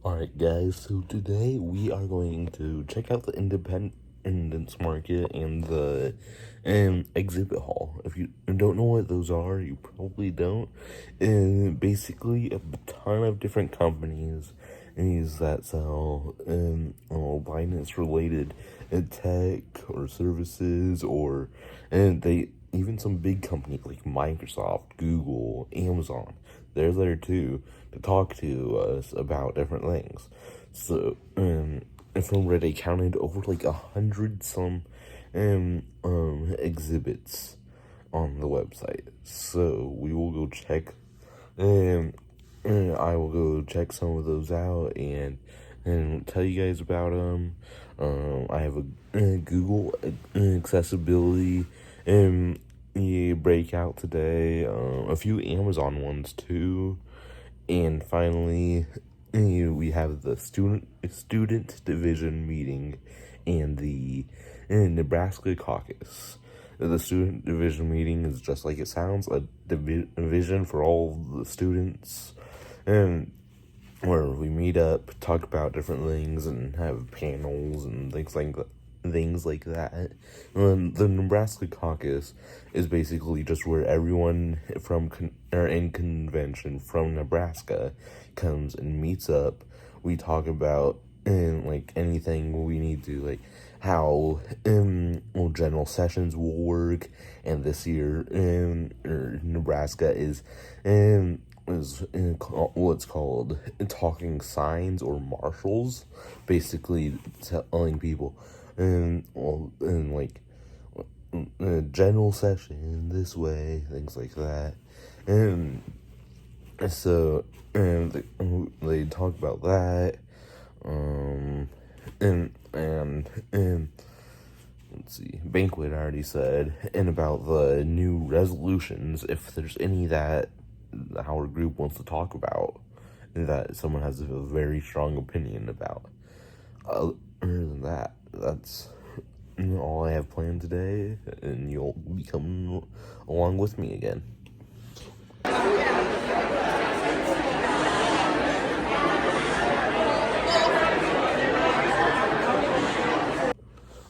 Alright guys, so today we are going to check out the Independence Market and the exhibit hall. If you don't know what those are, you probably don't. And basically a ton of different companies that sell finance related tech or services, or and they even some big companies like Microsoft, Google, Amazon, they're there too to talk to us about different things. So, from Reddit, I counted over like 100 some exhibits on the website. So we will go check, I will go check some of those out and tell you guys about them. I have a Google accessibility breakout today. A few Amazon ones too, and finally, we have the student division meeting and the Nebraska Caucus. The student division meeting is just like it sounds, a division for all the students, and where we meet up, talk about different things, and have panels and things like that. The Nebraska Caucus is basically just where everyone in convention from Nebraska comes and meets up. We talk about like anything we need to, like how general sessions will work, and this year Nebraska is what's called talking signs or marshals, basically telling people like general session this way, things like that. And so they talk about that. And let's see, banquet I already said, and about the new resolutions, if there's any that our group wants to talk about that someone has a very strong opinion about. Other than that, that's all I have planned today, and you'll be coming along with me again.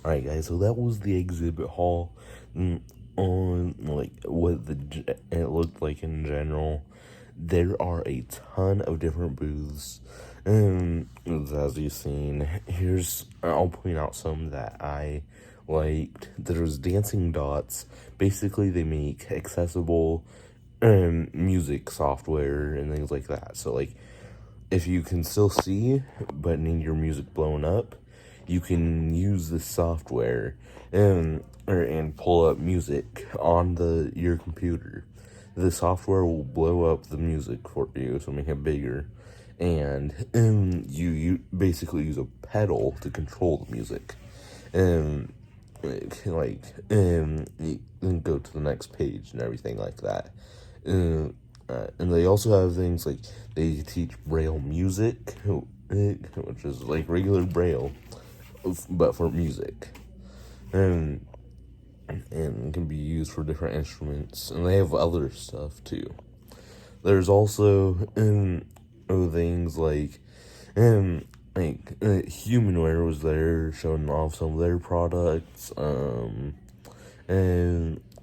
Alright guys, so that was the exhibit hall on like what it looked like in general. There are a ton of different booths, and as you've seen, I'll point out some that I liked. There's dancing dots. Basically, they make accessible music software and things like that. So like, if you can still see but need your music blown up, you can use this software and pull up music on your computer. The software will blow up the music for you, so make it bigger, and you basically use a pedal to control the music, and you can go to the next page and everything like that. And they also have things like they teach Braille music, which is like regular Braille, but for music, and can be used for different instruments. And they have other stuff too. There's also things like Humanware was there showing off some of their products, and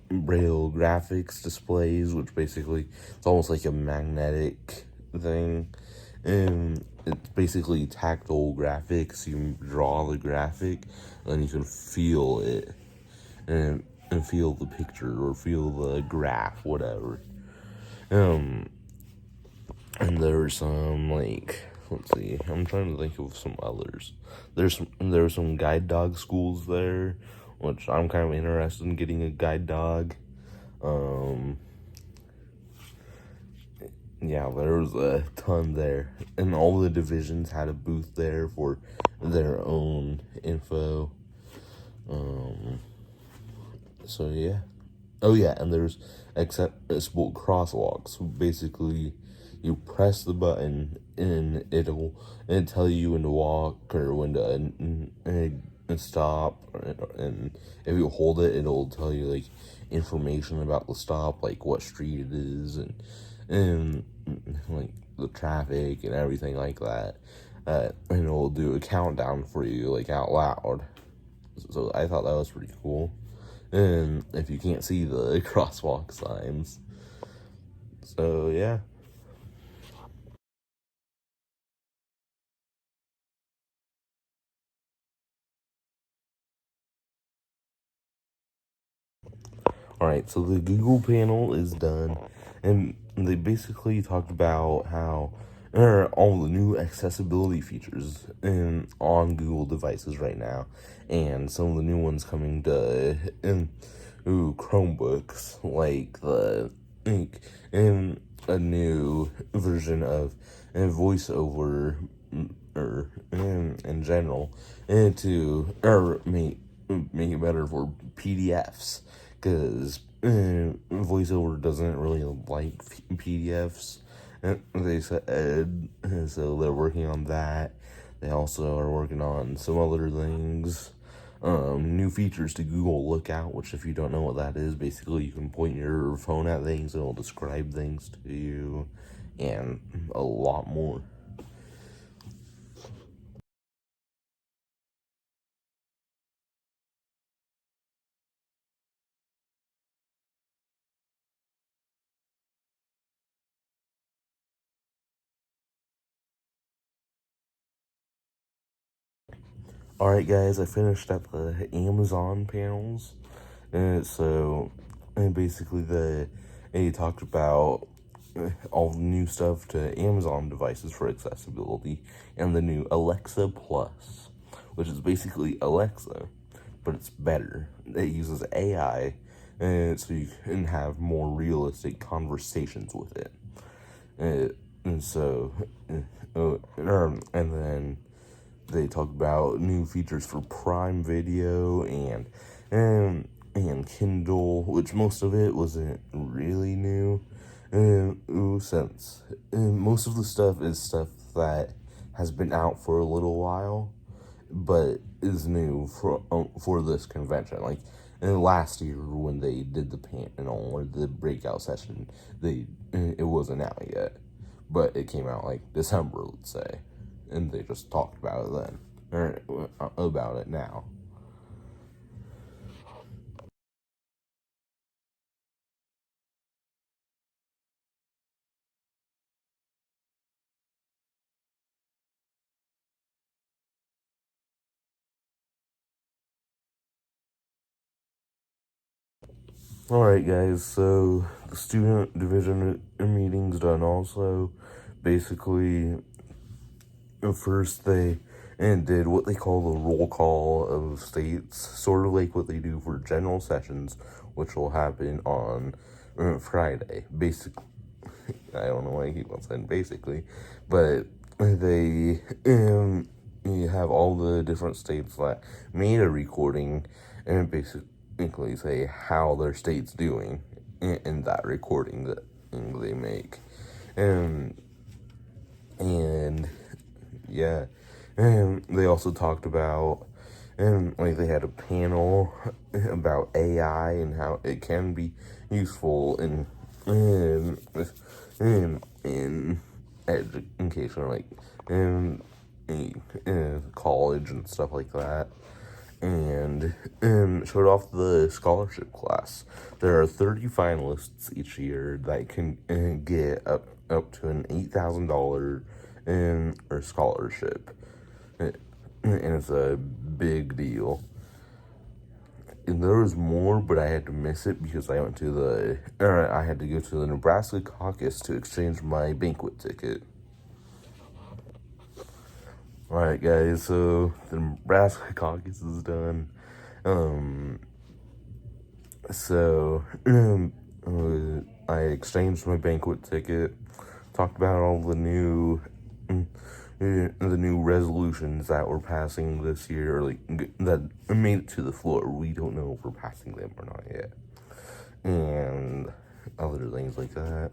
Braille graphics displays, which basically it's almost like a magnetic thing, and it's basically tactile graphics. You draw the graphic, and you can feel it, and feel the picture or feel the graph, whatever. And there's some let's see, I'm trying to think of some others. There's some guide dog schools there, which I'm kind of interested in getting a guide dog. Yeah, there was a ton there, and all the divisions had a booth there for their own info. So yeah. Oh yeah, and there's accessible crosswalks. Basically, you press the button and it'll tell you when to walk or when to stop, and if you hold it, it'll tell you like information about the stop, like what street it is, and like the traffic and everything like that. and it'll do a countdown for you, like, out loud. So I thought that was pretty cool. And if you can't see the crosswalk signs. So, yeah. Alright, so the Google panel is done, and they basically talked about how all the new accessibility features on Google devices right now, and some of the new ones coming to Chromebooks, like a new version of voiceover in general, and to make it better for PDFs, because voiceover doesn't really like PDFs. And they said so they're working on that. They also are working on some other things. New features to Google Lookout, which, if you don't know what that is, basically you can point your phone at things and it'll describe things to you, and a lot more. Alright, guys, I finished up the Amazon panels. And basically, they talked about all the new stuff to Amazon devices for accessibility, and the new Alexa Plus, which is basically Alexa, but it's better. It uses AI, so you can have more realistic conversations with it. And so, and then they talk about new features for Prime Video and Kindle, which most of it wasn't really new. Since most of the stuff is stuff that has been out for a little while, but is new for this convention. Like, last year when they did the panel or the breakout session, it wasn't out yet, but it came out like December, let's say, and they just talked about it then, or about it now. Alright, guys, so the student division meeting's done also. Basically, first they did what they call the roll call of states, sort of like what they do for general sessions, which will happen on Friday. Basically, I don't know why I keep on saying basically, but they you have all the different states that made a recording and basically say how their state's doing in that recording that they make, and and yeah, and they also talked about, and like they had a panel about AI and how it can be useful in education, like in college and stuff like that. And showed off the scholarship class. There are 30 finalists each year that can get up to an $8,000 or scholarship, and it's a big deal. And there was more, but I had to miss it because I had to go to the Nebraska Caucus to exchange my banquet ticket. Alright, guys, so the Nebraska Caucus is done. So, I exchanged my banquet ticket, talked about all the new resolutions that we're passing this year, or like that made it to the floor. We don't know if we're passing them or not yet, and other things like that.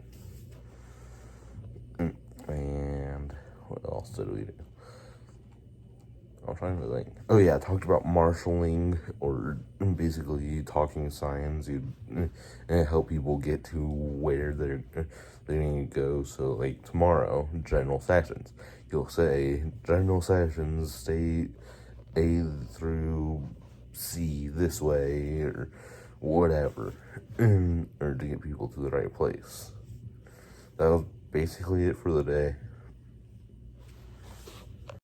And what else did we do? I'm trying to think. Oh yeah, I talked about marshaling, or basically talking signs. You help people get to where they need to go. So like tomorrow, general sessions. You'll say general sessions, state A through C this way, or whatever, or to get people to the right place. That was basically it for the day.